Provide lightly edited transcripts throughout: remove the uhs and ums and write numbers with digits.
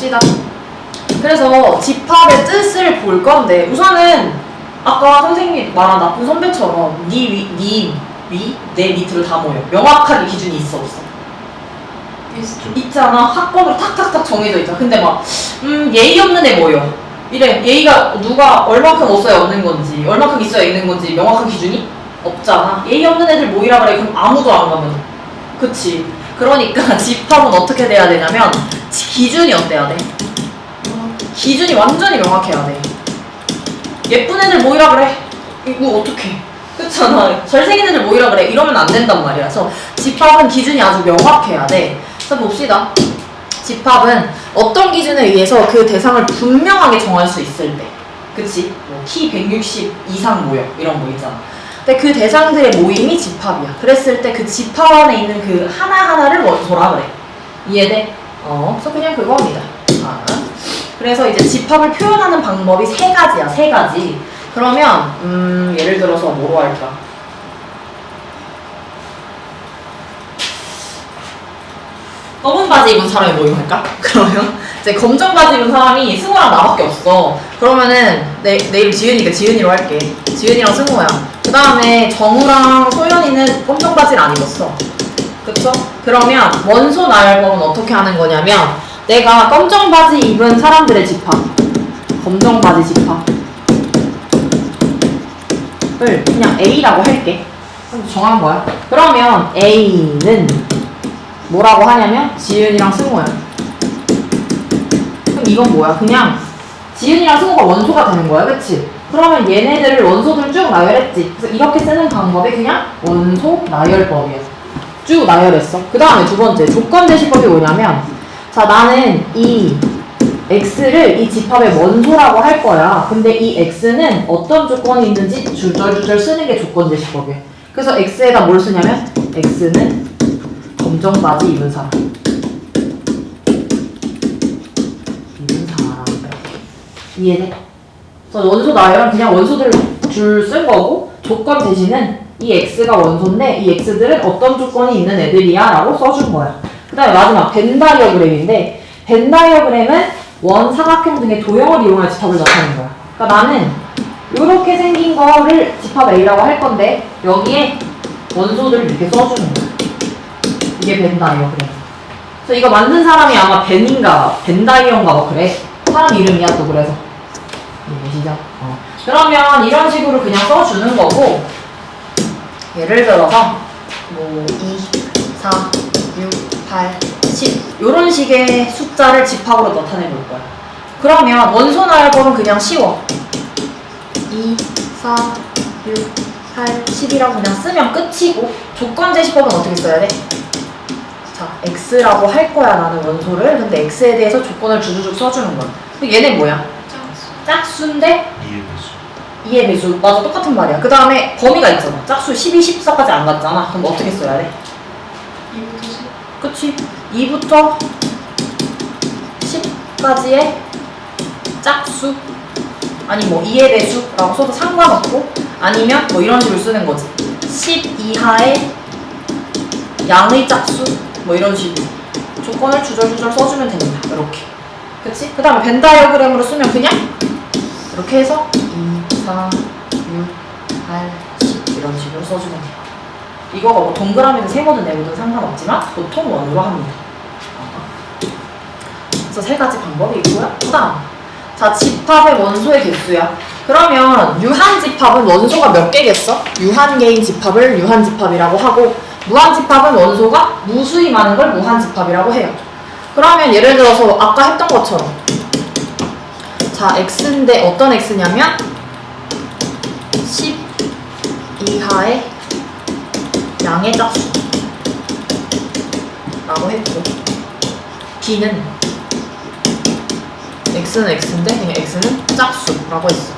봅시다. 그래서 집합의 뜻을 볼 건데 우선은 아까 선생님이 말한 나쁜 선배처럼 내 밑으로 다 모여. 명확하게 기준이 있어 없어? 있잖아. 학번으로 탁탁탁 정해져 있잖아. 근데 막 예의 없는 애 모여. 이래. 예의가 누가 얼만큼 없어야 없는 건지 얼만큼 있어야 있는 건지 명확한 기준이 없잖아. 예의 없는 애들 모이라 그래. 그럼 아무도 안 가면. 그치. 그러니까 집합은 어떻게 돼야 되냐면 기준이 어때야 돼? 기준이 완전히 명확해야 돼. 예쁜 애들 모이라 그래. 이거 어떡해. 그렇잖아. 잘생긴 애들 모이라 그래. 이러면 안 된단 말이야. 그래서 집합은 기준이 아주 명확해야 돼. 그래서 봅시다. 집합은 어떤 기준에 의해서 그 대상을 분명하게 정할 수 있을 때. 그치? 뭐 키 160 이상 모여. 이런 거 있잖아. 근데 그 대상들의 모임이 집합이야. 그랬을 때 그 집합 안에 있는 그 하나하나를 원소라 그래. 이해돼? 그래서 그냥 그겁니다. 그래서 이제 집합을 표현하는 방법이 세 가지야. 세 가지. 그러면 예를 들어서 뭐로 할까? 검은 바지 입은 사람이 모임할까? 그러면 이제 검정 바지 입은 사람이 승우랑 나밖에 없어. 그러면은 내일 지은이가 지은이로 할게. 지은이랑 승우야. 그 다음에 정우랑 소연이는 검정 바지를 안 입었어. 그쵸? 그러면 원소 나열법은 어떻게 하는 거냐면 내가 검정 바지 입은 사람들의 집합, 검정 바지 집합을 그냥 A라고 할게. 정한 거야. 그러면 A는 뭐라고 하냐면 지은이랑 승우야. 그럼 이건 뭐야? 그냥 지은이랑 승우가 원소가 되는 거야. 그치? 그러면 얘네들을 원소들 쭉 나열했지. 그래서 이렇게 쓰는 방법이 그냥 원소 나열법이야. 쭉 나열했어. 그 다음에 두 번째 조건 제시법이 뭐냐면 자 나는 이 x를 이 집합의 원소라고 할 거야. 근데 이 x는 어떤 조건이 있는지 줄줄줄 쓰는 게 조건 제시법이야. 그래서 x에다 뭘 쓰냐면 x는 검정 바지 입은 사람 이해돼? 그래서 원소 나열은 그냥 원소들 줄 쓴 거고 조건 대신은 이 x가 원소인데 이 x들은 어떤 조건이 있는 애들이야 라고 써준 거야. 그 다음에 마지막 벤 다이어그램인데 벤 다이어그램은 원, 사각형 등의 도형을 이용한 집합을 나타내는 거야. 그러니까 나는 이렇게 생긴 거를 집합 A라고 할 건데 여기에 원소들을 이렇게 써주는 거야. 이게 벤 다이어그램. 그래서 이거 만든 사람이 아마 벤인가 벤 다이어인가 뭐 그래. 사람 이름이야 또 그래서. 이해되시죠? 그러면 이런 식으로 그냥 써주는 거고 예를 들어서 뭐 2, 4, 6, 8, 10 이런 식의 숫자를 집합으로 나타내 볼 거야. 그러면 원소 나열법은 그냥 쉬워. 2, 4, 6, 8, 10이라고 그냥 쓰면 끝이고 조건 제시법은 어떻게 써야 돼? 자, x라고 할 거야 나는 원소를. 근데 x에 대해서 조건을 주주쭉 써주는 거야. 얘네 뭐야? 짝수인데 2의 배수. 맞아, 똑같은 말이야. 그 다음에 범위가 있잖아. 짝수 12, 14까지 안 갔잖아. 그럼 어떻게 써야 돼? 2부터 10? 그치? 2부터 10까지의 짝수 아니 뭐 2의 배수라고 써도 상관없고 아니면 뭐 이런 식으로 쓰는 거지. 10 이하의 양의 짝수 뭐 이런 식으로 조건을 주절주절 써주면 됩니다. 이렇게. 그치? 그 다음에 벤 다이어그램으로 쓰면 그냥 이렇게 해서 2, 4, 6, 8, 10 이런 식으로 써주면 돼요. 이거가 뭐 동그라미든 세모든 네모든 상관없지만 보통 원으로 합니다. 그래서 세 가지 방법이 있고요. 그 다음 자 집합의 원소의 개수야. 그러면 유한집합은 원소가 몇 개겠어? 유한개인 집합을 유한집합이라고 하고 무한집합은 원소가 무수히 많은 걸 무한집합이라고 해요. 그러면 예를 들어서 아까 했던 것처럼 자 x인데 어떤 x냐면 10 이하의 양의 짝수 라고 했고 b는 x는 x인데 그냥 x는 짝수라고 했어.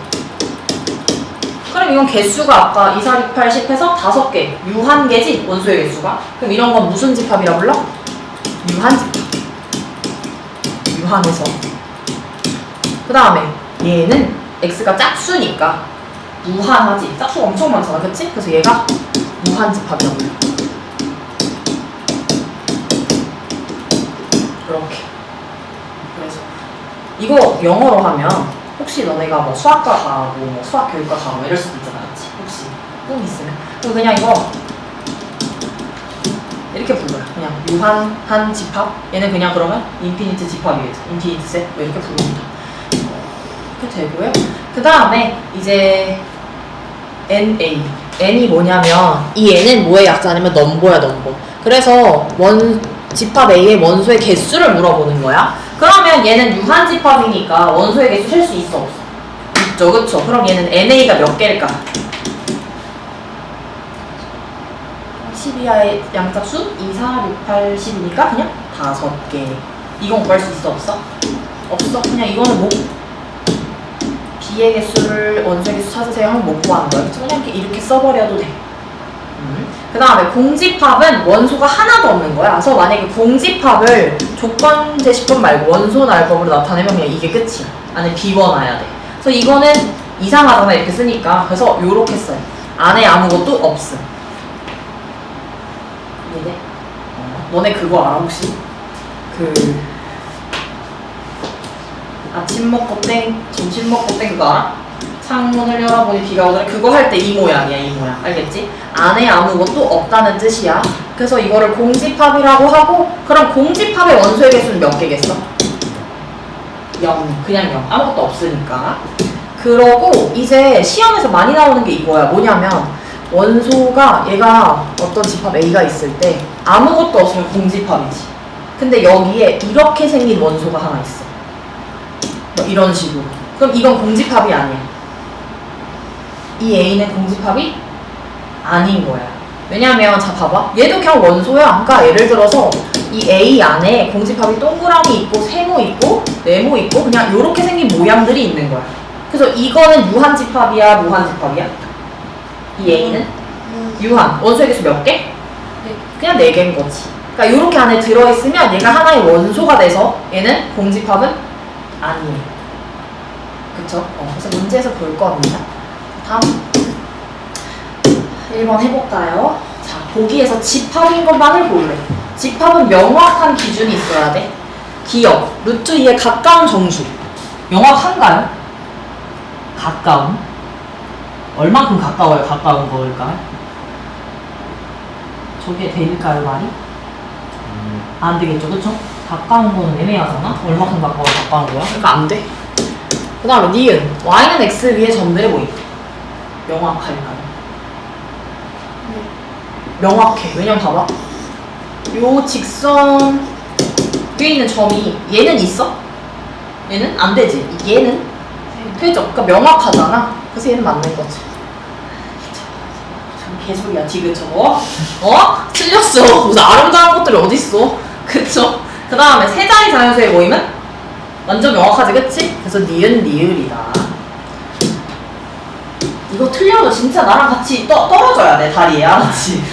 그럼 이건 개수가 아까 2, 4, 6, 8, 10 해서 5개 유한개지 원소의 개수가. 그럼 이런 건 무슨 집합이라 불러? 유한집합. 유한에서 그 다음에 얘는 x가 짝수니까 무한하지. 짝수가 엄청 많잖아. 그치? 그래서 얘가 무한집합이라고 불러. 이렇게. 그래서 이거 영어로 하면 혹시 너네가 뭐 수학과 가고 뭐 수학 교육과 가고 이럴 수도 있잖아, 그치? 혹시 꿈 있으면 그냥 이거 이렇게 불러요. 그냥 유한한 집합. 얘는 그냥 그러면 인피니트 집합이겠죠. 인피니트 셋. 뭐 이렇게 부릅니다. 이렇게 되고요. 그 다음에 이제 NA. N이 뭐냐면 이 N은 뭐의 약자냐면 넘버야, 넘버. 그래서 집합 A의 원소의 개수를 물어보는 거야. 그러면 얘는 유한 집합이니까 원소의 개수 셀 수 있어, 없어? 있죠, 그쵸? 그럼 얘는 NA가 몇 개일까? 12하의 양짝수 2, 4, 6, 8, 10이니까 그냥 5개. 이건 구할 수 있어, 없어? 없어. 그냥 이거는 뭐 B의 개수를 원소의 개수 찾으세요 하면 못 구하는 거야. 그냥 이렇게 써버려도 돼. 그 다음에 공집합은 원소가 하나도 없는 거야. 그래서 만약에 공집합을 조건 제시법 말고 원소 날법으로 나타내면 그냥 이게 끝이야. 안에 비워놔야 돼. 그래서 이거는 이상하잖아, 이렇게 쓰니까. 그래서 요렇게 써요. 안에 아무것도 없음. 이게 너네 그거 알아 혹시? 아침 먹고 땡, 점심 먹고 땡 그거 알아? 창문을 열어보니 비가 오더라. 그거 할 때 이 모양이야, 이 모양. 알겠지? 안에 아무것도 없다는 뜻이야. 그래서 이거를 공집합이라고 하고, 그럼 공집합의 원소의 개수는 몇 개겠어? 0. 그냥 0. 아무것도 없으니까. 그러고 이제 시험에서 많이 나오는 게 이거야. 뭐냐면 원소가 얘가 어떤 집합 A가 있을 때 아무것도 없으면 공집합이지. 근데 여기에 이렇게 생긴 원소가 하나 있어. 뭐 이런 식으로. 그럼 이건 공집합이 아니야. 이 A는 공집합이 아닌 거야. 왜냐면 자 봐봐. 얘도 그냥 원소야. 그러니까 예를 들어서 이 A 안에 공집합이 동그라미 있고 세모 있고 네모 있고 그냥 이렇게 생긴 모양들이 있는 거야. 그래서 이거는 유한집합이야, 무한집합이야? 이 A는? 유한. 원소의 개수 몇 개? 그냥 4개인 거지. 그러니까 이렇게 안에 들어있으면 얘가 하나의 원소가 돼서 얘는 공집합은 아니에요. 그쵸? 그래서 문제에서 볼 겁니다. 다음 1번 해볼까요? 자, 보기에서 집합인 것만을 볼래. 집합은 명확한 기준이 있어야 돼. 기억, 루트 2에 가까운 정수. 명확한가요? 가까운? 얼만큼 가까워요? 가까운 거일까요? 저게 될까요, 말이? 안 되겠죠, 그쵸? 가까운 거는 애매하잖아? 얼마큼 가까운 거야? 그러니까 안 돼. 그 다음에 니은, y는 x 위에 점들이 뭐 있다? 명확할까요? 명확해. 왜냐면 봐봐. 요 직선 위에 있는 점이 얘는 있어? 얘는 안 되지. 얘는 되죠. 그러니까 명확하잖아. 그래서 얘는 맞는 거지. 참 개소리야 지금 저거. 틀렸어. 무슨 아름다운 것들이 어딨어. 그쵸? 그 다음에 세 자리 자연수의 모임은 완전 명확하지, 그치? 그래서 니은 리을이다. 이거 틀려도 진짜 나랑 같이 떨어져야 돼, 다리에. 알았지?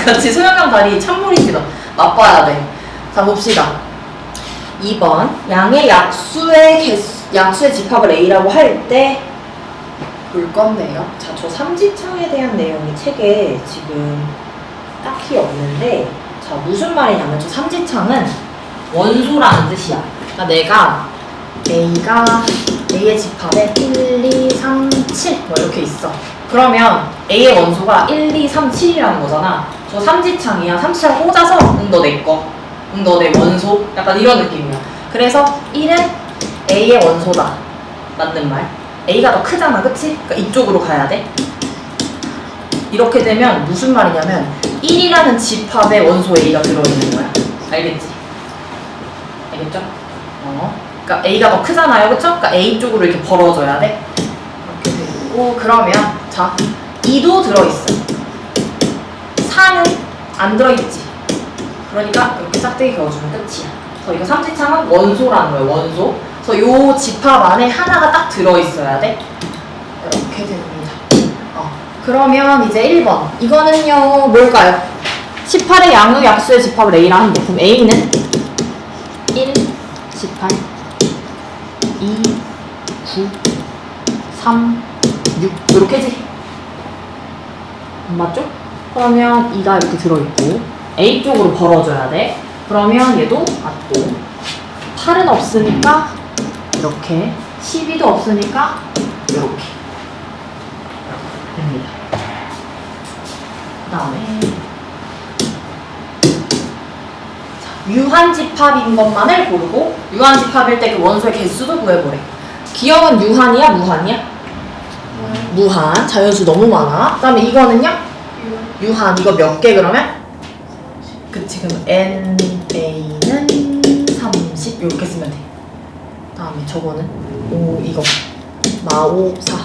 같이 소영강 다리 찬물인지 맛봐야 돼. 자, 봅시다. 2번. 양의 약수의 집합을 A라고 할 때 볼 건데요. 자, 저 삼지창에 대한 내용이 책에 지금 딱히 없는데, 자, 무슨 말이냐면 저 삼지창은 원소라는 뜻이야. 그러니까 내가 A의 집합에 1, 2, 3, 7 뭐 이렇게 있어. 그러면 A의 원소가 1, 2, 3, 7이라는 거잖아. 저 삼지창이야. 삼지창 꽂아서 너 내 거. 너 내 원소. 약간 이런 느낌이야. 그래서 1은 A의 원소다. 맞는 말. A가 더 크잖아. 그치? 그러니까 이쪽으로 가야 돼. 이렇게 되면 무슨 말이냐면 1이라는 집합에 원소 A가 들어있는 거야. 알겠지? 알겠죠? 그러니까 A가 더 크잖아요. 그쵸? 그러니까 A 쪽으로 이렇게 벌어져야 돼. 이렇게 되고 그러면 자 2도 들어있어. 4는 안 들어있지. 그러니까 이렇게 짝대기 그어주면 끝이야. 그래서 이거 삼지창은 원소라는 거예요. 원소. 그래서 요 집합 안에 하나가 딱 들어있어야 돼. 이렇게 됩니다. 그러면 이제 1번. 이거는요 뭘까요? 18의 양의 약수의 집합을 A라 하는데 그럼 A는 1, 18 2, 9, 3, 6 이렇게지? 맞죠? 그러면 2가 이렇게 들어있고 A 쪽으로 벌어져야 돼. 그러면 얘도 맞고 8은 없으니까 이렇게 12도 없으니까 이렇게 됩니다. 그 다음에 유한집합인 것만을 고르고 유한집합일 때 그 원소의 개수도 구해보래. 기억은 유한이야 무한이야? 무한. 자연수 너무 많아. 그 다음에 이거는요? 유한. 이거 몇 개 그러면? 그치. 그럼 NA는 30 이렇게 쓰면 돼. 그 다음에 저거는 5 이거 마5 4.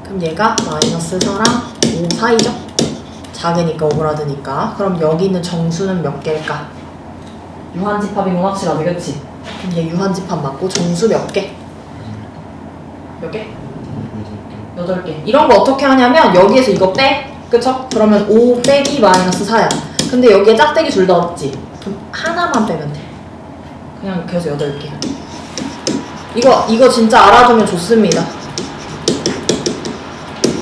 그럼 얘가 마이너스 4랑 5 사이죠? 작으니까 오그라드니까. 그럼 여기 있는 정수는 몇 개일까? 유한집합인 건 확실하지, 그치? 그럼 얘 유한집합 맞고 정수 몇 개? 몇 개? 8개. 이런 거 어떻게 하냐면 여기에서 이거 빼. 그쵸? 그러면 5 빼기 마이너스 4야. 근데 여기에 짝대기 둘 다 없지? 그럼 하나만 빼면 돼. 그냥 그래서 8개. 이거 진짜 알아두면 좋습니다.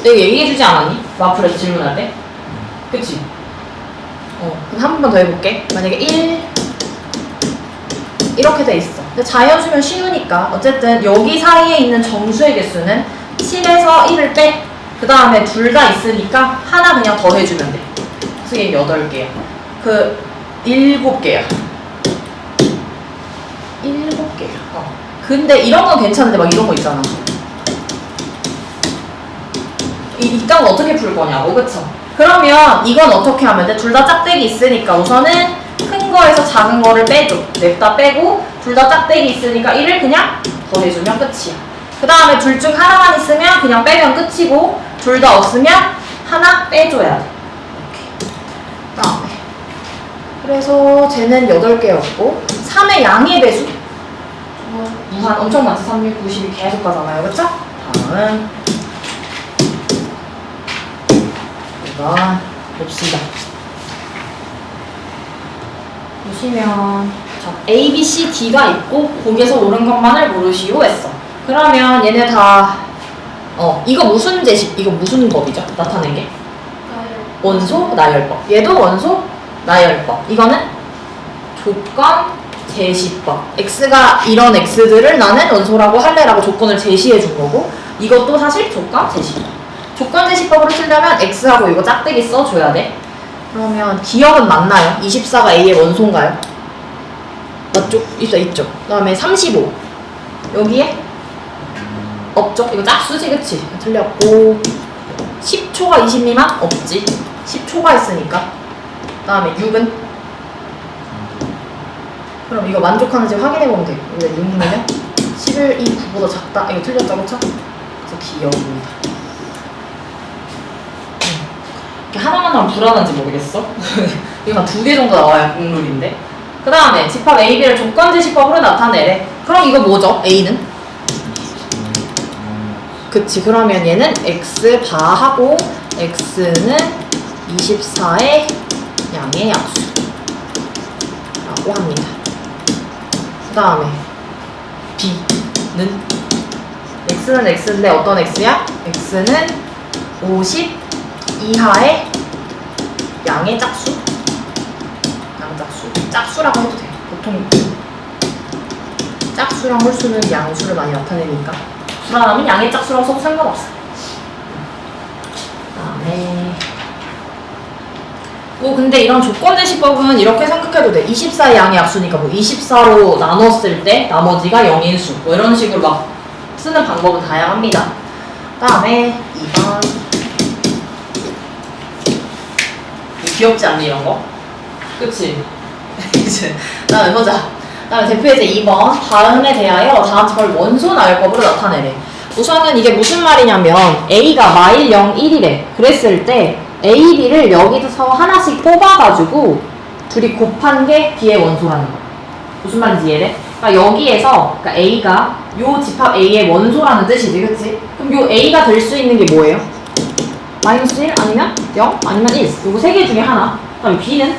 내가 얘기해주지 않았니? 마플에서 질문할 때? 그치? 그럼 한 번만 더 해볼게. 만약에 1 이렇게 돼 있어. 근데 자연수면 쉬우니까 어쨌든 여기 사이에 있는 정수의 개수는 7에서 1을 빼. 그 다음에 둘 다 있으니까 하나 그냥 더 해주면 돼. 그래서 얘 8개야. 그 7개야. 7개야. 근데 이런 건 괜찮은데 막 이런 거 있잖아. 이 값은 어떻게 풀 거냐고, 그쵸? 그러면 이건 어떻게 하면 돼? 둘 다 짝대기 있으니까 우선은 큰 거에서 작은 거를 빼줘. 냅다 빼고 둘 다 짝대기 있으니까 1을 그냥 더해주면 끝이야. 그 다음에 둘 중 하나만 있으면 그냥 빼면 끝이고 둘 다 없으면 하나 빼줘야 돼. 이렇게. 그 다음에 그래서 쟤는 8개였고 3의 양의 배수 무한 엄청 많지. 3, 6, 90이 계속 가잖아요. 그쵸? 다음은 이거 봅시다. 보시면 자, A, B, C, D가 있고 거기에서 옳은 것만을 모르시오 했어. 그러면 얘네 다 이거 무슨 제식, 이거 무슨 법이죠? 나타낸 게? 원소, 나열법. 얘도 원소, 나열법. 이거는 조건, 제시법. X가 이런 X들을 나는 원소라고 할래라고 조건을 제시해 준 거고 이것도 사실 조건, 제시법. 조건, 제시법으로 쓰려면 X하고 이거 짝대기 써줘야 돼. 그러면 기억은 맞나요? 24가 A의 원소인가요? 맞죠? 있죠. 그 다음에 35 여기에? 없죠? 이거 짝수지 그치? 틀렸고 10초가 20 미만? 없지. 10초가 있으니까. 그 다음에 6은? 그럼 이거 만족하는지 확인해보면 돼. 이거 6이면 11, 2, 9보다 작다. 이거 틀렸죠 그쵸? 그래서 기억입니다. 이렇게 하나만 나오면 불안한지 모르겠어? 이거 한 2개 정도 나와야 국룰인데. 그 다음에 집합 A, B를 조건제시법으로 나타내래. 그럼 이거 뭐죠? A는? 그치. 그러면 얘는 X 바하고 X는 24의 양의 약수 라고 합니다. 그 다음에 B는 X는 X인데 어떤 X야? X는 50 이하의 양의 짝수? 양짝수. 짝수라고 해도 돼. 보통 짝수랑 홀수는 양수를 많이 나타내니까 불안하면 양의 짝수라고 써도 상관없어. 그다음에 근데 이런 조건제시법은 이렇게 생각해도 돼. 24의 양의 약수니까 24로 나눴을 때 나머지가 0인 수. 이런 식으로 막 쓰는 방법은 다양합니다. 그다음에 2번 귀엽지 않니 이런 거? 그치? 이제 다음에 보자. 다음에 대표예제 2번 다음에 대하여 다음 집합을 원소 나열법으로 나타내래. 우선은 이게 무슨 말이냐면 A가 마일 0, 1이래. 그랬을 때 A, B를 여기서 하나씩 뽑아가지고 둘이 곱한 게 B의 원소라는 거야. 무슨 말인지 이해돼? 그러니까 여기에서 A가 요 집합 A의 원소라는 뜻이지, 그치? 그럼 요 A가 될 수 있는 게 뭐예요? 마이너스 1 아니면 0 아니면 1. 요거 세 개 중에 하나. 그다음에 B는?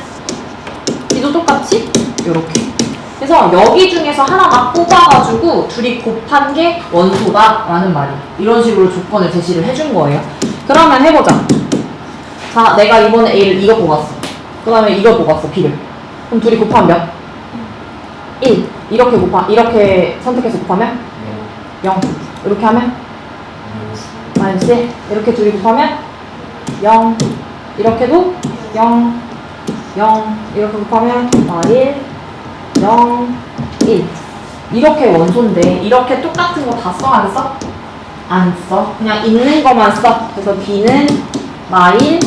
B도 똑같이 요렇게. 그래서 여기 중에서 하나 막 뽑아가지고 둘이 곱한 게 원소다라는 말이야. 이런 식으로 조건을 제시를 해준 거예요. 그러면 해보자. 자, 내가 이번에 A를 이거 뽑았어. 그 다음에 이걸 뽑았어, B를. 그럼 둘이 곱하면 몇? 1. 이렇게 선택해서 곱하면 0. 이렇게 하면 마이너스 1. 이렇게 둘이 곱하면 0. 이렇게도 0. 0. 이렇게 곱하면 1. 0. 1. 이렇게 원소인데 이렇게 똑같은 거 다 써? 안 써? 안 써. 그냥 있는 것만 써. 그래서 B는 마일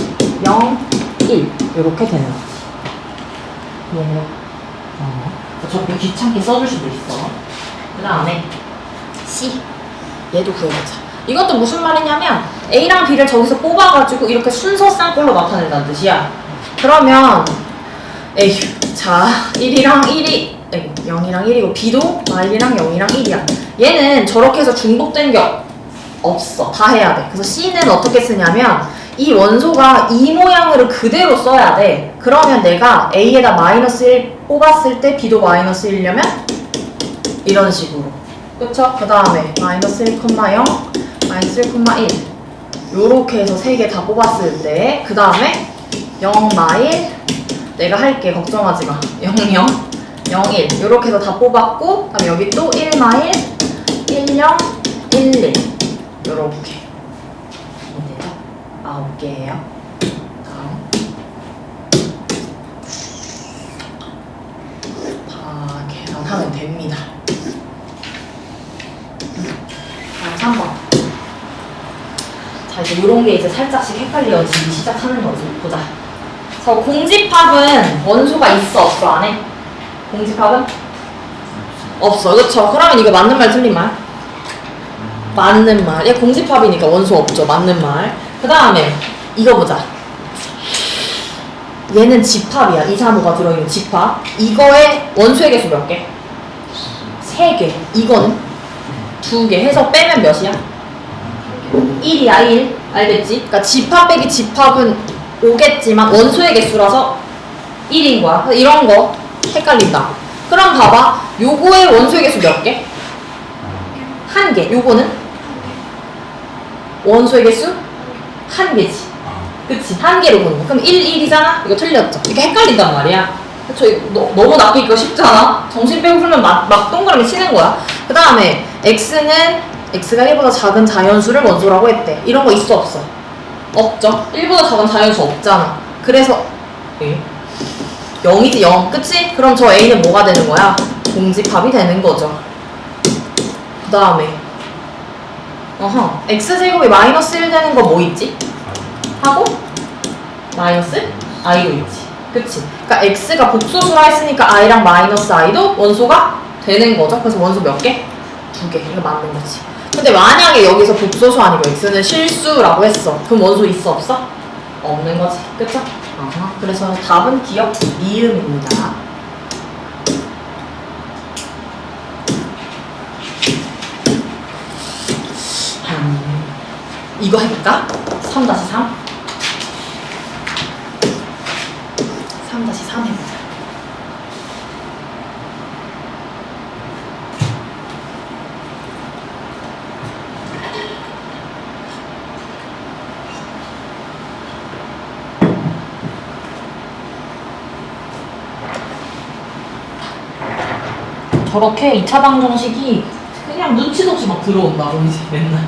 0, 1 이렇게 되는 거지. 얘는 저렇게 귀찮게 써줄 수도 있어. 그 다음에 C. 얘도 구해보자. 이것도 무슨 말이냐면 A랑 B를 저기서 뽑아가지고 이렇게 순서상 꼴로 나타낸다는 뜻이야. 그러면 에휴, 자 1이랑 1이 0이랑 1이고 B도 마일이랑 0이랑 1이야. 얘는 저렇게 해서 중복된 게 없어. 다 해야 돼. 그래서 C는 어떻게 쓰냐면 이 원소가 이 모양으로 그대로 써야 돼. 그러면 내가 A에다 마이너스 1 뽑았을 때 B도 마이너스 1려면 이런 식으로. 그쵸? 그 다음에 마이너스 1,0, 마이너스 1,1 요렇게 해서 3개 다 뽑았을 때 그 다음에 0 마일 내가 할게. 걱정하지 마. 0, 0, 0, 1 요렇게 해서 다 뽑았고 그 다음에 여기 또 1 마일 1, 0, 1, 1 요렇게 9개예요. 다음 다 계산하면 됩니다. 다음 3번. 자, 이제 요런 게 이제 살짝씩 헷갈려지기 시작하는 거지. 보자. 그래서 공집합은 원소가 있어 없어 안 해? 공집합은? 없어. 그쵸? 그러면 이거 맞는 말 틀린 말? 맞는 말. 얘 공집합이니까 원소 없죠. 맞는 말. 그 다음에 이거 보자. 얘는 집합이야. 2, 3, 5가 들어있는 집합. 이거의 원소의 개수 몇 개? 3개. 이거는 2개 해서 빼면 몇이야? 1이야 1. 알겠지? 그러니까 집합 빼기 집합은 5겠지만 원소의 개수라서 1인 거야. 그래서 이런 거 헷갈린다. 그럼 봐봐. 요거의 원소의 개수 몇 개? 1개. 요거는? 원소의 개수? 1개지. 그치? 1개로 보는 거. 그럼 1, 1이잖아? 이거 틀렸죠? 이게 헷갈린단 말이야. 그쵸? 이거 너무 낚이기가 쉽잖아? 정신 빼고 풀면 막 동그라미 치는 거야. 그 다음에 X가 1보다 작은 자연수를 원소라고 했대. 이런 거 있어 없어? 없죠? 1보다 작은 자연수 없잖아. 그래서 0이지 0. 그치? 그럼 저 A는 뭐가 되는 거야? 공집합이 되는 거죠. 그 다음에 X제곱이 마이너스 1 되는 거 뭐 있지? 하고 마이너스 I로 있지. 그치? 그러니까 X가 복소수라 했으니까 I랑 마이너스 I도 원소가 되는 거죠. 그래서 원소 몇 개? 2개. 이거 맞는 거지. 근데 만약에 여기서 복소수 아니고 X는 실수라고 했어. 그럼 원소 있어 없어? 없는 거지. 그쵸? 그래서 답은 기억 미음입니다. 이거 해볼까? 3-3 3-3 해보자. 저렇게 2차 방정식이 그냥 눈치도 없이 막 들어온다고 이제 맨날.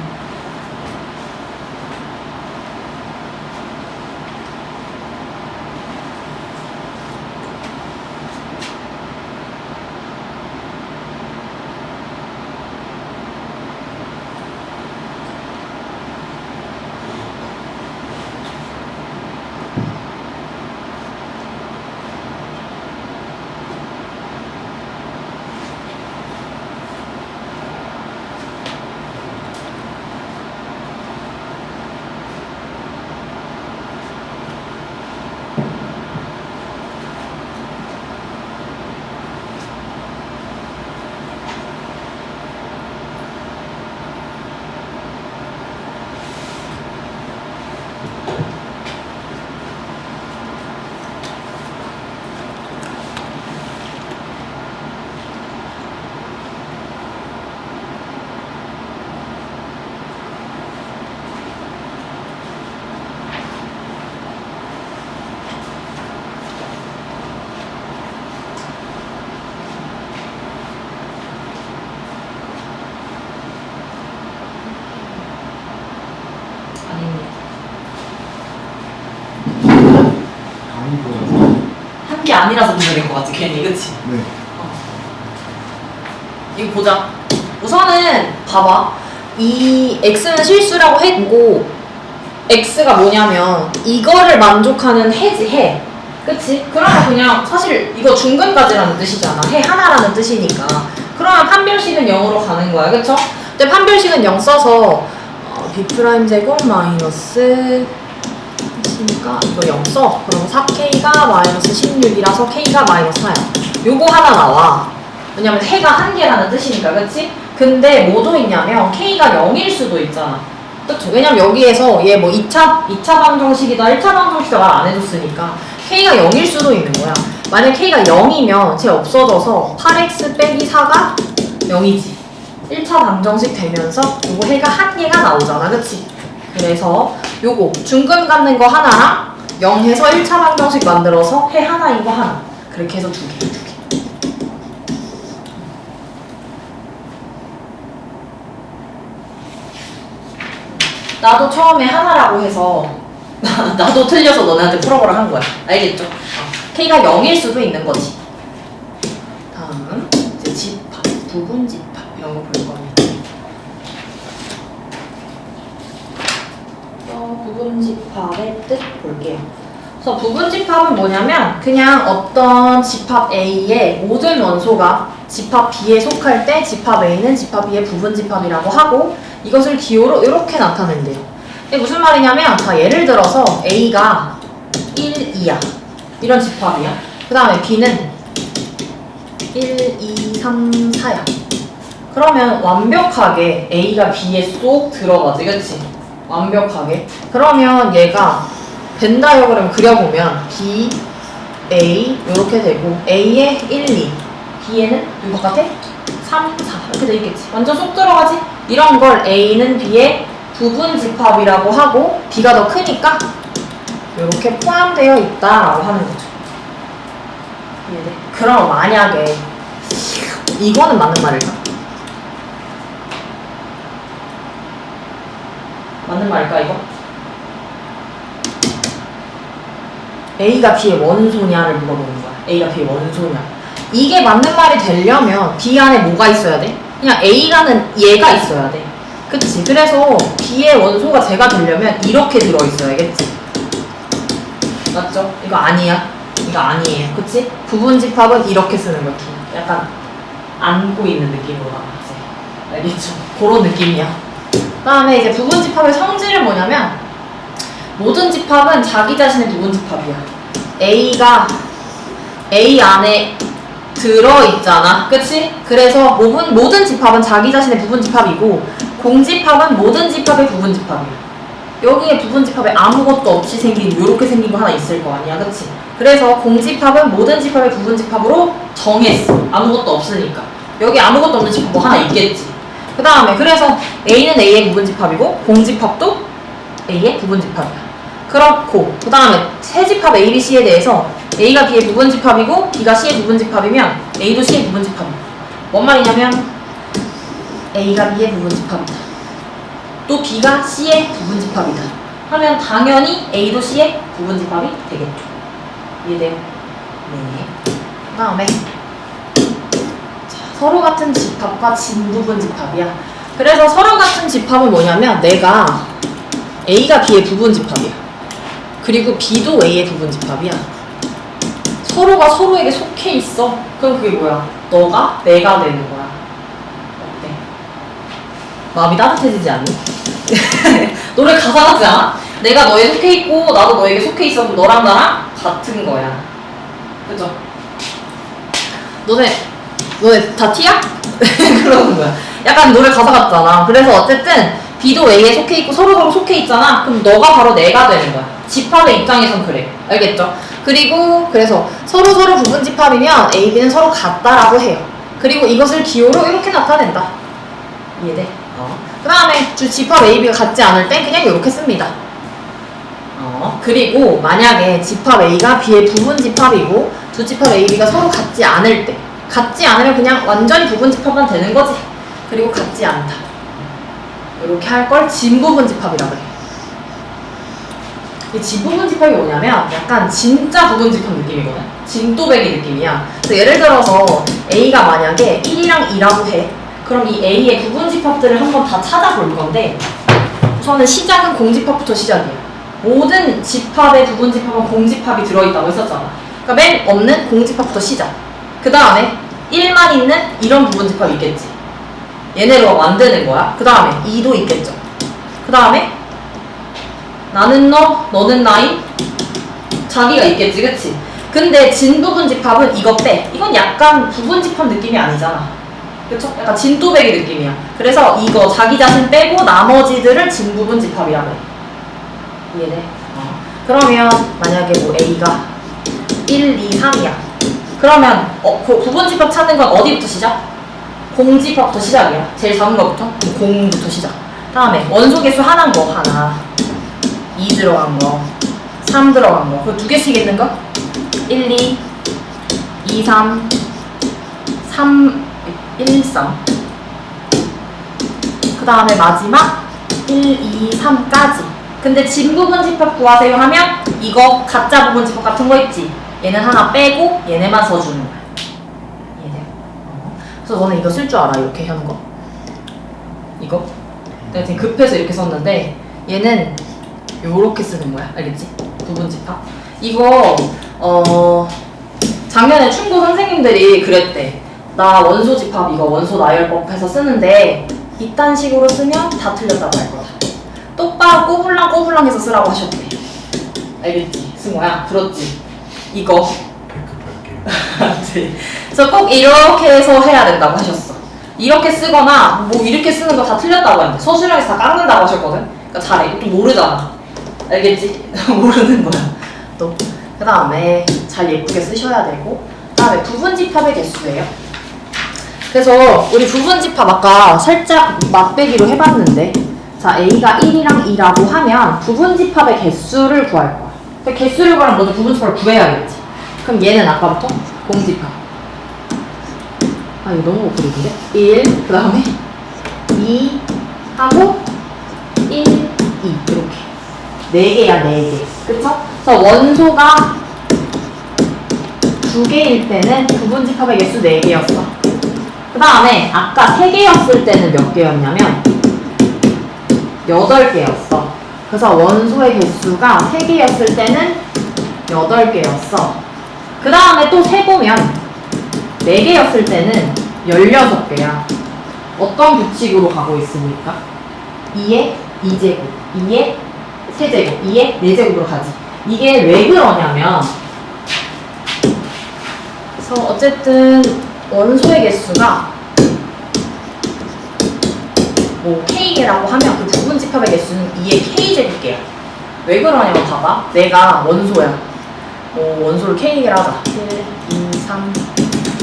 아니라서 분열인 것 같아 괜히 그치? 네. 이거 보자. 우선은 봐봐. 이 x는 실수라고 했고 x가 뭐냐면 이거를 만족하는 해지 해. 그치? 그러면 그냥 사실 이거 중근까지라는 뜻이잖아. 해 하나라는 뜻이니까. 그러면 판별식은 0으로 가는 거야. 그쵸? 근데 판별식은 0 써서 b' 제곱 마이너스 했으니까 이거 0 써. 그럼 4k가 마이너스 16이라서 k가 마이너스 4야. 요거 하나 나와. 왜냐면 해가 한 개라는 뜻이니까, 그치? 근데 뭐도 있냐면 k가 0일 수도 있잖아. 그쵸? 왜냐면 여기에서 얘 뭐 2차 방정식이다, 1차 방정식이다 말 안 해줬으니까 k가 0일 수도 있는 거야. 만약 k가 0이면 쟤 없어져서 8x 빼기 4가 0이지. 1차 방정식 되면서 요거 해가 한 개가 나오잖아, 그치? 그래서 요거 중근 갖는 거 하나랑 0 해서 1차 방정식 만들어서 해 하나인 거 하나. 그렇게 해서 두 개. 나도 처음에 하나라고 해서 나도 틀려서 너네한테 풀어보라 한 거야. 알겠죠? k가 0일 수도 있는 거지. 다음 이제 집합, 부분 집합 이런 거 볼 겁니다. 부분 집합의 뜻 볼게요. 그래서 부분 집합은 뭐냐면 그냥 어떤 집합 A의 모든 원소가 집합 B에 속할 때 집합 A는 집합 B의 부분 집합이라고 하고 이것을 기호로 이렇게 나타낸대요. 이게 무슨 말이냐면 자 예를 들어서 A가 1, 2야. 이런 집합이야. 그 다음에 B는 1, 2, 3, 4야. 그러면 완벽하게 A가 B에 쏙 들어가지. 그치? 완벽하게. 그러면 얘가 벤 다이어그램 그려보면 B, A 이렇게 되고 A에 1, 2 B에는 이 바깥에 3, 4 이렇게 돼 있겠지. 완전 쏙 들어가지? 이런 걸 A는 B의 부분 집합이라고 하고 B가 더 크니까 이렇게 포함되어 있다라고 하는 거죠. 그럼 만약에 이거는 맞는 말일까? 맞는 말일까 이거? A가 B의 원소냐를 물어보는 거야. A가 B의 원소냐. 이게 맞는 말이 되려면 B 안에 뭐가 있어야 돼? 그냥 A라는 얘가 있어야 돼. 그치? 그래서 B의 원소가 제가 되려면 이렇게 들어있어야겠지. 맞죠? 이거 아니야. 이거 아니에요. 그치? 부분 집합은 이렇게 쓰는 거지. 약간 안고 있는 느낌으로 나왔지. 알겠죠? 그런 느낌이야. 그 다음에 이제 부분 집합의 성질은 뭐냐면 모든 집합은 자기 자신의 부분 집합이야. A가 A 안에 들어있잖아. 그치? 그래서 모든 집합은 자기 자신의 부분 집합이고 공집합은 모든 집합의 부분 집합이야. 여기에 부분 집합에 아무것도 없이 생긴 요렇게 생긴 거 하나 있을 거 아니야. 그치? 그래서 공집합은 모든 집합의 부분 집합으로 정했어. 아무것도 없으니까. 여기 아무것도 없는 집합 뭐 하나 있겠지. 그 다음에 그래서 A는 A의 부분 집합이고 공집합도 A의 부분 집합이야. 그렇고 그 다음에 세 집합 A, B, C에 대해서 A가 B의 부분 집합이고 B가 C의 부분 집합이면 A도 C의 부분 집합이야. 뭔 말이냐면 A가 B의 부분 집합이다. 또 B가 C의 부분 집합이다. 하면 당연히 A도 C의 부분 집합이 되겠죠. 이해돼요? 네. 그 다음에 서로 같은 집합과 진부분 집합이야. 그래서 서로 같은 집합은 뭐냐면 내가 A가 B의 부분 집합이야. 그리고 B도 A의 부분 집합이야. 서로가 서로에게 속해 있어. 그럼 그게 뭐야? 너가 내가 되는 거야. 어때? 마음이 따뜻해지지 않니? 노래 가사 같지 않아? 내가 너에 속해 있고 나도 너에게 속해 있어도 너랑 나랑 같은 거야. 그죠? 너네 다 T야? 그러는 거야. 약간 노래 가사 같잖아. 그래서 어쨌든 B도 A에 속해 있고 서로 속해 있잖아. 그럼 너가 바로 내가 되는 거야. 집합의 입장에선 그래. 알겠죠? 그리고 그래서 서로 부분 집합이면 A, B는 서로 같다라고 해요. 그리고 이것을 기호로 이렇게 나타낸다. 이해돼? 그 다음에 집합 A, B가 같지 않을 땐 그냥 이렇게 씁니다. 그리고 만약에 집합 A가 B의 부분 집합이고 두 집합 A, B가 서로 같지 않을 때 같지 않으면 그냥 완전히 부분 집합만 되는 거지. 그리고 같지 않다. 이렇게 할 걸 진부분 집합이라고 해. 이 진부분 집합이 뭐냐면 약간 진짜 부분 집합 느낌이거든. 진또배기 느낌이야. 그래서 예를 들어서 A가 만약에 1이랑 2라고 해. 그럼 이 A의 부분집합들을 한번 다 찾아볼 건데 우선은 시작은 공집합부터 시작이에요. 모든 집합의 부분집합은 공집합이 들어있다고 했었잖아. 그러니까 맨 없는 공집합부터 시작. 그 다음에 1만 있는 이런 부분집합이 있겠지. 얘네로 만드는 거야. 그 다음에 2도 있겠죠. 그 다음에 나는 너, 너는 나인 자기가 있겠지, 그치? 근데 진부분집합은 이거 빼. 이건 약간 부분집합 느낌이 아니잖아. 그쵸? 약간 진또배기 느낌이야. 그래서 이거 자기 자신 빼고 나머지들을 진부분집합이라고 해. 이해돼? 그러면 만약에 뭐 A가 1, 2, 3이야. 그러면 그 부분집합 찾는 건 어디부터 시작? 공집합부터 시작이야. 제일 작은 거부터 공부터 시작. 다음에 원소개수 하나인 거 하나, 2 들어간 거, 3 들어간 거. 그 두 개씩 있는 거? 1, 2, 2, 3, 3, 1, 3. 그 다음에 마지막 1, 2, 3까지. 근데 진부분집합 구하세요 하면 이거 가짜 부분집합 같은 거 있지? 얘는 하나 빼고 얘네만 써주는 거야. 이해돼요? 그래서 너는 이거 쓸 줄 알아? 이렇게 하는 거? 이거? 내가 지금 급해서 이렇게 썼는데 얘는 요렇게 쓰는 거야. 알겠지? 부분집합. 이거 작년에 충고 선생님들이 그랬대. 나 원소집합 이거 원소 나열법 해서 쓰는데 이딴 식으로 쓰면 다 틀렸다고 할 거다. 똑바로 꼬불랑 해서 쓰라고 하셨대. 알겠지? 승호야? 들었지? 이거. 알지? 그래서 꼭 이렇게 해서 해야 된다고 하셨어. 이렇게 쓰거나 뭐 이렇게 쓰는 거 다 틀렸다고 하는데 서술형에서 다 깎는다고 하셨거든? 그러니까 잘해. 이것도 모르잖아. 알겠지? 모르는 거야. 또 그 다음에 잘 예쁘게 쓰셔야 되고 그 다음에 부분집합의 개수예요. 그래서 우리 부분집합 아까 살짝 맛배기로 해봤는데 자 A가 1이랑 2라고 하면 부분집합의 개수를 구할 거야. 근데 개수를 구하면 먼저 부분집합을 구해야겠지. 그럼 얘는 아까부터 공집합. 아 이거 너무 그리는데? 1, 그 다음에 2 하고 1, 2 이렇게 4개야 4개. 그쵸? 그래서 원소가 2개일 때는 부분집합의 개수 4개였어. 그 다음에 아까 3개였을 때는 몇 개였냐면 8개였어. 그래서 원소의 개수가 3개였을 때는 8개였어. 그 다음에 또 세보면 4개였을 때는 16개야. 어떤 규칙으로 가고 있습니까? 2의 2제곱, 2의 세제곱, 2의 4제곱으로 가지. 이게 왜 그러냐면 그래서 어쨌든 원소의 개수가 뭐 K개라고 하면 그 부분집합의 개수는 2의 K제곱개야. 왜 그러냐면 봐봐. 내가 원소야. 원소를 K개라 하자. 1, 2, 3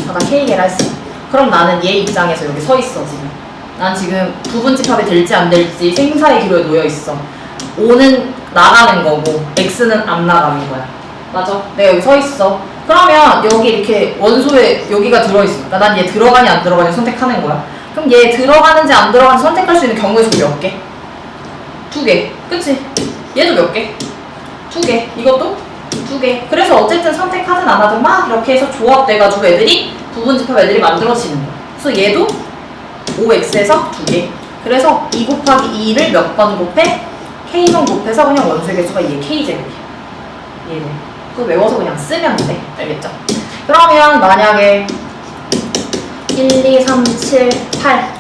나 K개라 했어. 그럼 나는 얘 입장에서 여기 서 있어 지금. 난 지금 부분집합이 될지 안 될지 생사의 기로에 놓여 있어. 5는 나가는 거고 X는 안 나가는 거야. 맞아? 내가 여기 서 있어. 그러면 여기 이렇게 원소에 여기가 들어있으니까 난 얘 들어가냐 안 들어가냐 선택하는 거야. 그럼 얘 들어가는지 안 들어가는지 선택할 수 있는 경우의 수 몇 개? 2개. 그치? 얘도 몇 개? 2개. 이것도 2개. 그래서 어쨌든 선택하든 안 하든 막 이렇게 해서 조합돼가지고 애들이 부분집합 애들이 만들어지는 거야. 그래서 얘도 5x에서 2개. 그래서 2 곱하기 2를 몇 번 곱해? k번 곱해서 그냥 원소의 개수가 2의 k제곱이야. 얘는. 그거 외워서 그냥 쓰면 돼. 알겠죠? 그러면 만약에 1, 2, 3, 7, 8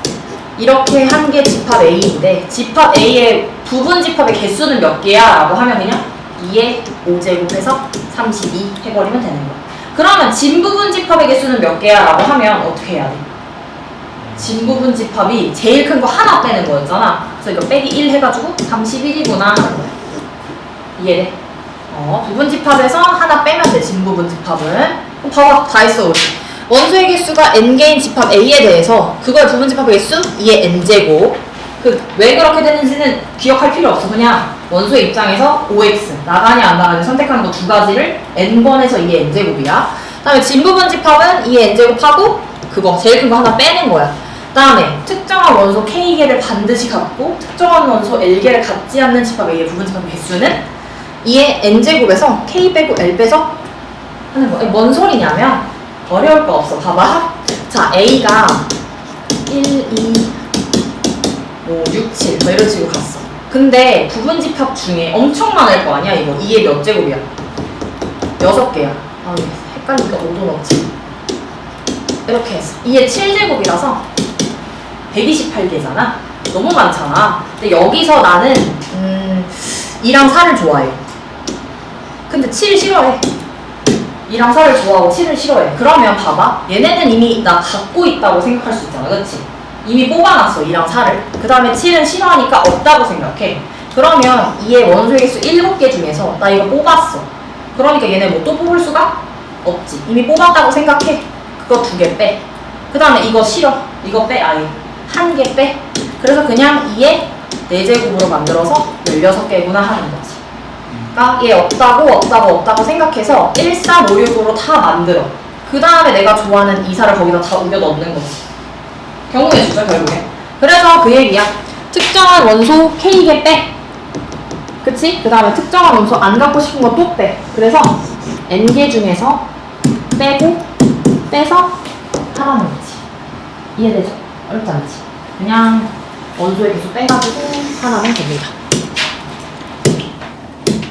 이렇게 한 개 집합 A인데 집합 A의 부분집합의 개수는 몇 개야? 라고 하면 그냥 2의 5제곱해서 32 해버리면 되는 거야. 그러면 진부분집합의 개수는 몇 개야? 라고 하면 어떻게 해야 돼? 진부분집합이 제일 큰 거 하나 빼는 거였잖아. 그래서 이거 빼기 1 해가지고 31이구나 하는 거야. 이해돼? 부분집합에서 하나 빼면 돼. 진부분집합은. 그럼 봐봐. 다 했어 우리. 원소의 개수가 n개인 집합 A에 대해서 그걸 부분집합의 개수 2의 n제곱. 왜 그렇게 됐는지는 기억할 필요 없어. 그냥 원소의 입장에서 5x 나가냐 안 나가냐 선택하는 거 두 가지를 n번에서 2의 n제곱이야. 그 다음에 진부분집합은 2의 n제곱하고 그거 제일 큰 거 하나 빼는 거야. 그 다음에 특정한 원소 K개를 반드시 갖고 특정한 원소 L개를 갖지 않는 집합 A의 부분집합 개수는 2의 n제곱에서 K 빼고 L 빼서 하는 거. 뭔 소리냐면 어려울 거 없어. 봐봐. 자, A가 1, 2, 5, 6, 7 뭐 이런 식으로 갔어. 근데 부분집합 중에 엄청 많을 거 아니야 이거. 2의 몇 제곱이야? 6개야. 아, 헷갈리니까 5도 넣지. 이렇게 했어. 2의 7제곱이라서 128개잖아. 너무 많잖아. 근데 여기서 나는 2랑 4를 좋아해. 근데 7 싫어해. 2랑 4를 좋아하고 7을 싫어해. 그러면 봐봐. 얘네는 이미 나 갖고 있다고 생각할 수 있잖아. 그치? 이미 뽑아놨어. 2랑 4를. 그 다음에 7은 싫어하니까 없다고 생각해. 그러면 2의 원소의 개수 7개 중에서 나 이거 뽑았어. 그러니까 얘네 뭐 또 뽑을 수가 없지. 이미 뽑았다고 생각해. 그거 2개 빼. 그 다음에 이거 싫어. 이거 빼. 아예 1개 빼. 그래서 그냥 2의 4제곱으로 만들어서 16개구나 하는 거지. 그러니까 얘 없다고 생각해서 1, 3, 5, 6으로 다 만들어. 그 다음에 내가 좋아하는 2, 4를 거기다 다 우겨 넣는 거지. 경우의 수죠 결국에. 그래서 그 얘기야. 특정한 원소 K개 빼. 그치? 그 다음에 특정한 원소 안 갖고 싶은 거 또 빼. 그래서 N개 중에서 빼고 빼서 하라는 거지. 이해되죠? 어렵지 않지? 그냥 원소의 개수 빼가지고 하나면 됩니다.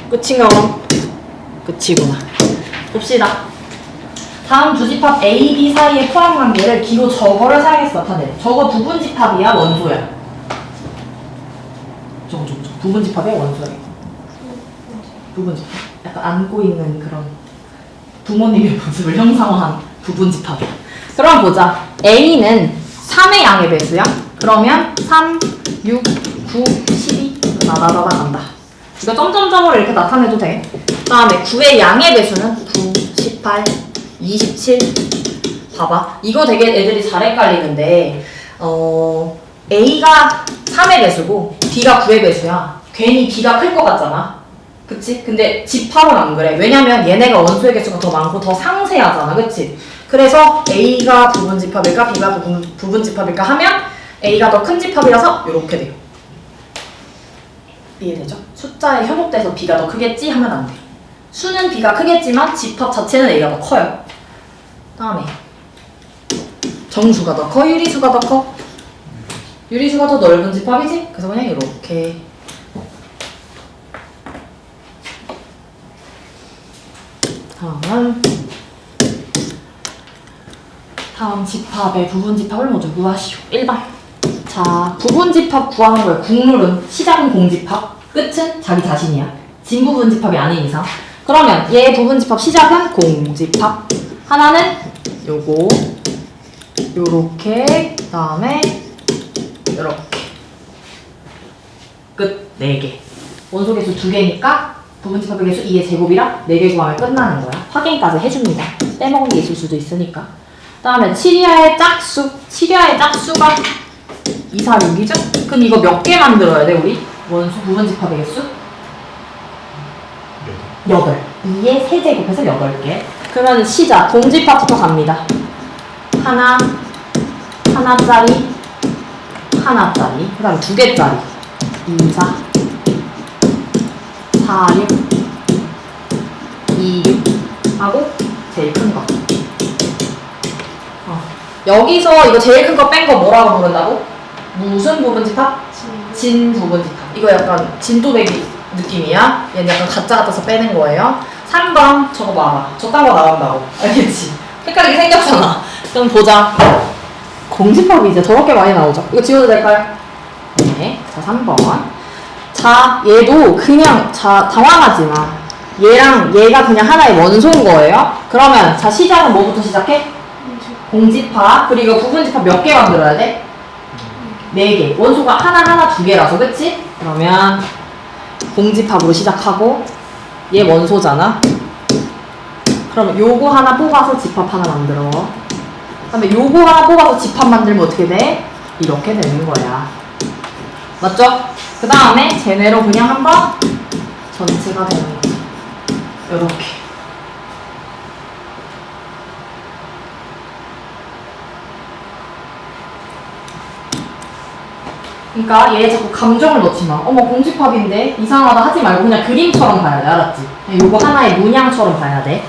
끝인가 그럼? 끝이구나. 봅시다. 다음 두 집합 A, B 사이의 포함관계를 기호 저거를 사용해서 나타내. 저거 부분집합이야 원소야? 저거 부분집합이야 원소야? 부분집합. 약간 안고 있는 그런 부모님의 모습을 형상화한 부분집합이야. 그럼 보자. A는 3의 양의 배수야? 그러면 3, 6, 9, 12 나다다다 간다. 이거 점점점으로 이렇게 나타내도 돼. 그 다음에 9의 양의 배수는 9, 18, 27 봐봐. 이거 되게 애들이 잘 헷갈리는데 A가 3의 배수고 B가 9의 배수야. 괜히 B가 클 것 같잖아. 그치? 근데 집합은 안 그래. 왜냐면 얘네가 원소의 개수가 더 많고 더 상세하잖아. 그치? 그래서 A가 부분집합일까 B가 부분집합일까 하면 A가 더 큰 집합이라서 이렇게 돼요. 이해되죠? 숫자에 현혹돼서 B가 더 크겠지? 하면 안 돼. 수는 B가 크겠지만 집합 자체는 A가 더 커요. 다음에 정수가 더 커? 유리수가 더 커? 유리수가 더 넓은 집합이지? 그래서 그냥 이렇게. 다음 집합의 부분집합을 먼저 구하시오. 1번. 자, 부분집합 구하는 거예요. 국룰은 시작은 공집합, 끝은 자기 자신이야. 진부분집합이 아닌 이상. 그러면 얘 부분집합 시작은 공집합. 하나는 요거 요렇게 그다음에 요렇게 끝. 4개. 원소 개수 2개니까 부분집합의 개수 2의 제곱이라 4개 구하면 끝나는 거야. 확인까지 해줍니다. 빼먹은 게 있을 수도 있으니까. 그 다음에 7이하의 짝수. 7이하의 짝수가 2, 4, 6이죠? 그럼 이거 몇 개 만들어야 돼, 우리? 원소 부분집합의 개수? 8. 2의 세제곱해서 8개. 그러면 시작. 동집합부터 갑니다. 하나, 하나짜리, 하나짜리. 그 다음에 2개짜리. 2, 4, 4, 6, 2, 6 하고 제일 큰 거. 여기서 이거 제일 큰 거 뺀 거 뭐라고 부른다고? 무슨 부분집합? 진 부분집합. 이거 약간 진또배기 느낌이야. 얘는 약간 가짜 같아서 빼는 거예요. 3번 저거 봐봐. 저딴 거 나온다고. 알겠지? 헷갈리게 생겼잖아. 그럼 보자. 공집합이 이제 저렇게 많이 나오죠. 이거 지워도 될까요? 네. 자, 3번. 자, 얘도 그냥, 자, 당황하지 마. 얘랑 얘가 그냥 하나의 원소인 거예요. 그러면, 자, 시작은 뭐부터 시작해? 공집합. 그리고 부분집합 몇 개 만들어야 돼? 4개. 원소가 하나, 2개라서, 그치? 그러면, 공집합으로 시작하고, 얘 원소잖아? 그러면 요거 하나 뽑아서 집합 하나 만들어. 그 다음에 요거 하나 뽑아서 집합 만들면 어떻게 돼? 이렇게 되는 거야. 맞죠? 그 다음에 쟤네로 그냥 한번 전체가 되는 거죠. 요렇게. 그러니까 얘 자꾸 감정을 넣지 마. 어머 공집합인데 이상하다 하지 말고 그냥 그림처럼 봐야 돼. 알았지? 요거 하나의 문양처럼 봐야 돼.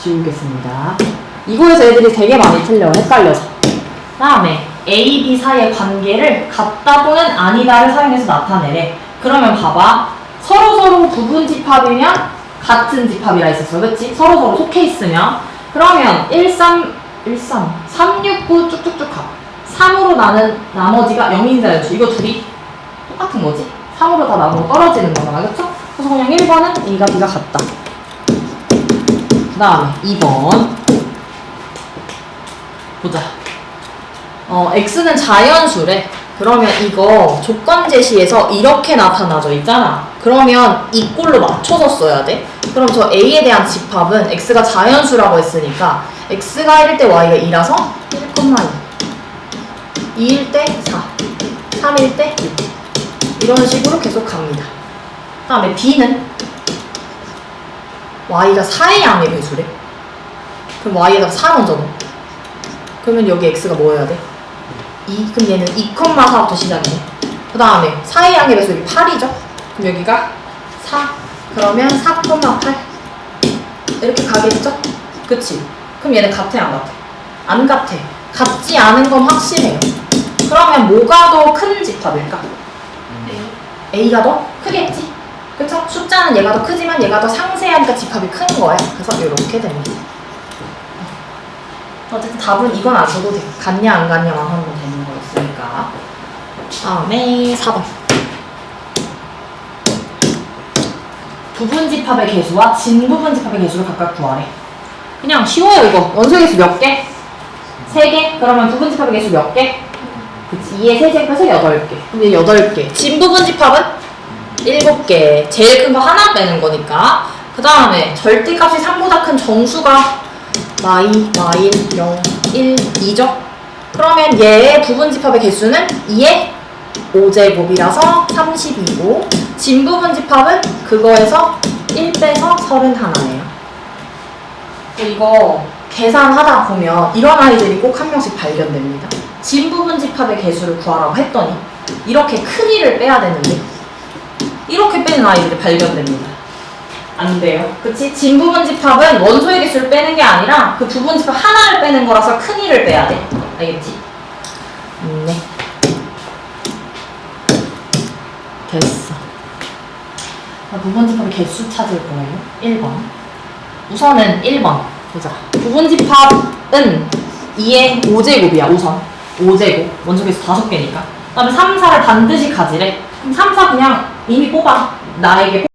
지우겠습니다. 이거에서 애들이 되게 많이 틀려. 헷갈려서. 다음에 A, B 사이의 관계를 같다 또는 아니다를 사용해서 나타내래. 그러면 봐봐. 서로서로 부분 집합이면 같은 집합이라 했었어. 그치? 서로서로 속해 있으면. 그러면 369 쭉쭉쭉 가. 3으로 나는 나머지가 0인자 연수. 이거 둘이 똑같은 거지? 3으로 다 나누고 떨어지는 거잖아. 그쵸? 그래서 그냥 1번은 A가 B가 같다. 그 다음에 2번. 보자. x는 자연수래. 그러면 이거 조건 제시에서 이렇게 나타나져 있잖아. 그러면 이 꼴로 맞춰서 써야 돼. 그럼 저 a에 대한 집합은 x가 자연수라고 했으니까 x가 1일 때 y가 2라서 1,2 2일 때 4 3일 때 6 이런 식으로 계속 갑니다. 그 다음에 b는 y가 4의 양의 배수래. 그럼 y에다가 4 먼저 넣어. 그러면 여기 x가 뭐여야 돼? 2. 그럼 얘는 2,4부터 시작이네. 그 다음에 4의 양의 배수 여기 8이죠? 그럼 여기가 4. 그러면 4,8 이렇게 가겠죠? 그치? 그럼 얘는 같아 안 같아? 안 같아. 같지 않은 건 확실해요. 그러면 뭐가 더 큰 집합일까? A가 더 크겠지? 그쵸? 숫자는 얘가 더 크지만 얘가 더 상세하니까 집합이 큰 거야. 그래서 이렇게 됩니다. 어쨌든 답은 이건 안 써도 돼. 같냐 안 같냐만 하면 되는 거였으니까. 다음에 4번. 부분 집합의 개수와 진부분 집합의 개수를 각각 구하래. 그냥 쉬워요 이거. 원소의 개수 몇 개? 3개? 그러면 부분 집합의 개수 몇 개? 그치. 2에 3개 빼서 8개. 근데 8개. 진부분 집합은 7개. 제일 큰 거 하나 빼는 거니까. 그 다음에 절대값이 3보다 큰 정수가 마이, 0, 1, 2죠? 그러면 얘의 부분 집합의 개수는 2의 5제곱이라서 32고 진부분 집합은 그거에서 1 빼서 31예요. 이거 계산하다 보면 이런 아이들이 꼭 한 명씩 발견됩니다. 진부분 집합의 개수를 구하라고 했더니 이렇게 크기를 빼야 되는데 이렇게 빼는 아이들이 발견됩니다. 안 돼요. 그치? 진부분 집합은 원소의 개수를 빼는 게 아니라 그 부분 집합 하나를 빼는 거라서 큰 이를 빼야 돼. 알겠지? 네. 됐어. 부분 집합의 개수 찾을 거예요. 1번. 우선은 1번. 보자. 부분 집합은 2의 5제곱이야, 우선. 5제곱. 원소 개수 5개니까. 그 다음에 3, 4를 반드시 가지래. 그럼 3, 4 그냥 이미 뽑아. 나에게